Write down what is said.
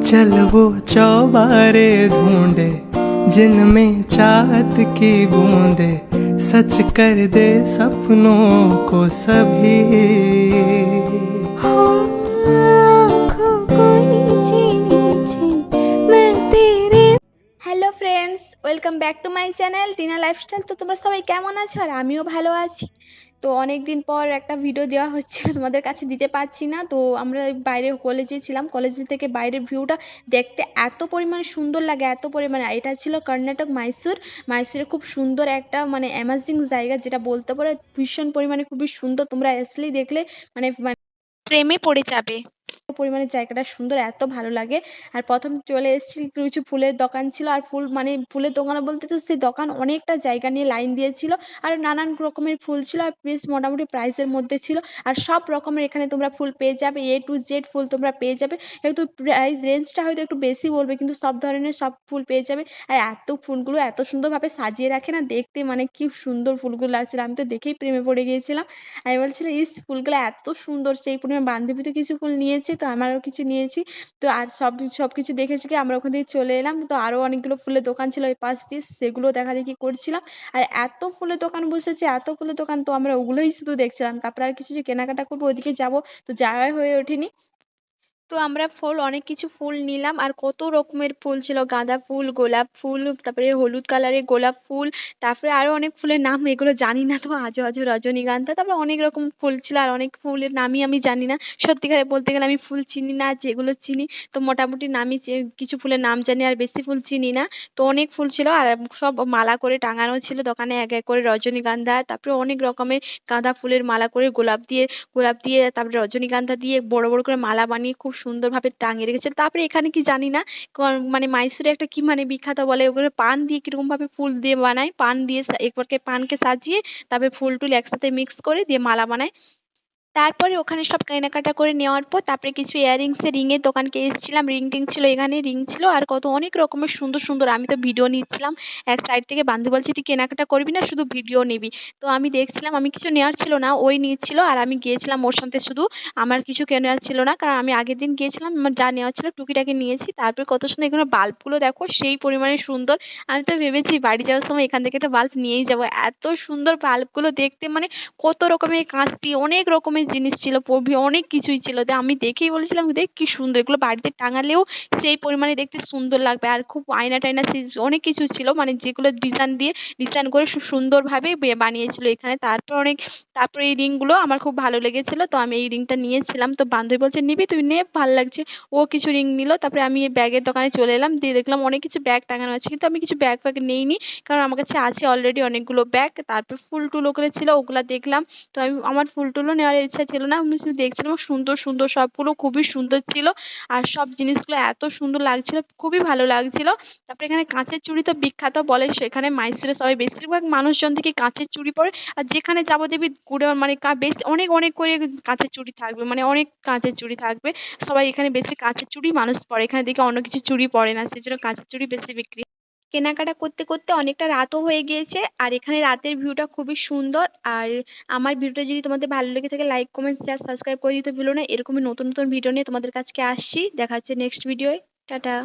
चल वो चौबारे ढूंढे जिनमें चाहत की बूंदे सच कर दे सपनों को सभी। Hello friends, welcome back to my channel Tina lifestyle. তো তোমরা সবাই কেমন আছো? আর আমিও ভালো আছি। তো অনেক দিন পর একটা ভিডিও দেওয়া হচ্ছে, তোমাদের কাছে দিতে পারছি না। তো আমরা বাইরে কলেজে ছিলাম, কলেজ থেকে বাইরের ভিউটা দেখতে এত পরিমাণে সুন্দর লাগে, এত পরিমাণে। এটা ছিল কর্ণাটক মাইসুর। মাইসুরে খুব সুন্দর একটা মানে অ্যামাজিং জায়গা, যেটা বলতে পারো ভীষণ পরিমাণে খুবই সুন্দর। তোমরা আসলেই দেখলে মানে মানে প্রেমে পড়ে যাবে। পরিমাণে জায়গাটা সুন্দর, এত ভালো লাগে। আর প্রথম চলে এসেছি, কিছু ফুলের দোকান ছিল। আর ফুল মানে ফুলের দোকান বলতে তো সেই দোকান অনেকটা জায়গা নিয়ে লাইন দিয়েছিল। আর নানান রকমের ফুল ছিল, আর বেশ মোটামুটি প্রাইসের মধ্যে ছিল। আর সব রকমের এখানে তোমরা ফুল পেয়ে যাবে, এ টু জেড ফুল তোমরা পেয়ে যাবে। একটু প্রাইস রেঞ্জটা হয়তো একটু বেশি বলবে, কিন্তু সব ধরনের সব ফুল পেয়ে যাবে। আর এত ফুলগুলো এত সুন্দরভাবে সাজিয়ে রাখে না, দেখতে মানে কি সুন্দর ফুলগুলো লাগছিল। আমি তো দেখেই প্রেমে পড়ে গিয়েছিলাম। আমি বলছিলাম, ইস ফুলগুলো এত সুন্দর। সেই পরিমাণ বান্ধবী তো কিছু ফুল নিয়েছে, তো আমারও কিছু নিয়েছি। তো আর সবকিছু দেখে কি আমরা ওখান থেকে চলে এলাম। তো আরো অনেকগুলো ফুলের দোকান ছিল ওই পাশ দিয়ে, সেগুলো দেখাদেখি করছিলাম। আর এত ফুলের দোকান বসেছে, এত ফুলের দোকান, তো আমরা ওগুলোই শুধু দেখছিলাম। তারপরে আর কিছু যে কেনাকাটা করবো ওইদিকে যাবো, তো যাওয়াই হয়ে ওঠেনি। তো আমরা অনেক কিছু ফুল নিলাম। আর কত রকমের ফুল ছিল, গাঁদা ফুল, গোলাপ ফুল, তারপরে হলুদ কালারের গোলাপ ফুল, তারপরে আরো অনেক ফুলের নাম এগুলো জানি না। তো আজো আজো রজনীগন্ধা, তারপরে অনেক রকম ফুল ছিল। আর অনেক ফুলের নামই আমি জানি না। সত্যিকারে বলতে গেলে আমি ফুল চিনি না, যেগুলো চিনি তো মোটামুটি নামই কিছু ফুলের নাম জানি, আর বেশি ফুল চিনি না। তো অনেক ফুল ছিল, আর সব মালা করে টাঙানো ছিল দোকানে, এক এক করে রজনীগন্ধা, তারপরে অনেক রকমের গাঁদা ফুলের মালা করে, গোলাপ দিয়ে তারপরে রজনীগন্ধা দিয়ে বড় বড় করে মালা বানিয়ে খুব সুন্দরভাবে টাঙিয়ে রেখেছে। তারপরে এখানে কি জানি না, মানে মাইসোরে একটা কি মানে বিখ্যাত বলে, ওগুলো পান দিয়ে কিরকম ভাবে ফুল দিয়ে বানায়, পান দিয়ে একবারকে পানকে সাজিয়ে তারপরে ফুল টুল একসাথে মিক্স করে দিয়ে মালা বানায়। তারপরে ওখানে সব কেনাকাটা করে নেওয়ার পর তারপরে কিছু ইয়াররিংসের রিংয়ের দোকানকে এসেছিলাম। রিং টিং ছিল, এখানে রিং ছিল আর কত অনেক রকমের সুন্দর সুন্দর। আমি তো ভিডিও নিচ্ছিলাম এক সাইড থেকে। বান্ধবী বলছে, তুই কেনাকাটা করবি না, শুধু ভিডিও নিবি। তো আমি দেখছিলাম, আমি কিছু নেওয়ার ছিল না, ওই নিচ্ছিল। আর আমি গিয়েছিলাম ওর সাথে, শুধু আমার কিছু কেনার ছিল না, কারণ আমি আগের দিন গিয়েছিলাম। আমার যা নেওয়ার ছিল টুকিটাকি নিয়েছি। তারপরে কত সুন্দর এখানে বাল্বগুলো দেখো, সেই পরিমাণে সুন্দর। আমি তো ভেবেছি বাড়ি যাওয়ার সময় এখান থেকে একটা বাল্ব নিয়েই যাবো, এত সুন্দর বাল্বগুলো দেখতে। মানে কত রকমের কাঁচি, অনেক রকমের জিনিস ছিল, অনেক কিছুই ছিল। তো আমি দেখেই বলেছিলাম, দেখ কি সুন্দর, এগুলো বাড়িতে টাঙালেও সেই পরিমাণে দেখতে সুন্দর লাগবে। আর খুব আয়না টায়না অনেক কিছু ছিল, মানে যেগুলো ডিজাইন করে সুন্দরভাবে বানিয়েছিল এখানে। তারপরে এই রিংগুলো আমার খুব ভালো লেগেছিল, তো আমি এই রিংটা নিয়েছিলাম। তো বান্ধবী বলছে, নিবি? তুই নে, ভালো লাগছে। ও কিছু রিং নিল। তারপরে আমি এই ব্যাগের দোকানে চলে এলাম, দিয়ে দেখলাম অনেক কিছু ব্যাগ টাঙানো আছে, কিন্তু আমি কিছু ব্যাগ ফ্যাগ নেইনি, কারণ আমার কাছে আছে অলরেডি অনেকগুলো ব্যাগ। তারপর ফুল টুল ওখানে ছিল, ওগুলা দেখলাম। তো আমার ফুল টুলও নেওয়ার ইচ্ছা ছিল না, আমি শুধু দেখছিলাম। সুন্দর সুন্দর সবগুলো খুবই সুন্দর ছিল। আর সব জিনিসগুলো এত সুন্দর লাগছিল, খুবই ভালো লাগছিল। তারপরে এখানে কাঁচের চুড়ি তো বিখ্যাত বলে, সেখানে মাইসোরে সবাই বেশিরভাগ মানুষজন থেকে কাঁচের চুড়ি পরে। আর যেখানে যাবো দেখবি ঘুরে মানে বেশ অনেক অনেক করে কাঁচের চুড়ি থাকবে, মানে অনেক কাঁচের চুড়ি থাকবে। সবাই এখানে বেশি কাঁচের চুড়ি মানুষ পরে, এখানে দেখে অন্য কিছু চুড়ি পরে না, সেই জন্য কাঁচের চুড়ি বেশি বিক্রি। কেনাকাটা করতে করতে অনেকটা রাতও হয়ে গিয়েছে। আর এখানে রাতের ভিউটা খুবই সুন্দর। আর আমার ভিডিওটা যদি তোমাদের ভালো লেগে থাকে, লাইক কমেন্ট শেয়ার সাবস্ক্রাইব করে দিতে ভুলো না। এরকমই নতুন নতুন ভিডিও নিয়ে তোমাদের কাছে আসছি। দেখা হচ্ছে নেক্সট ভিডিওয়। টাটা।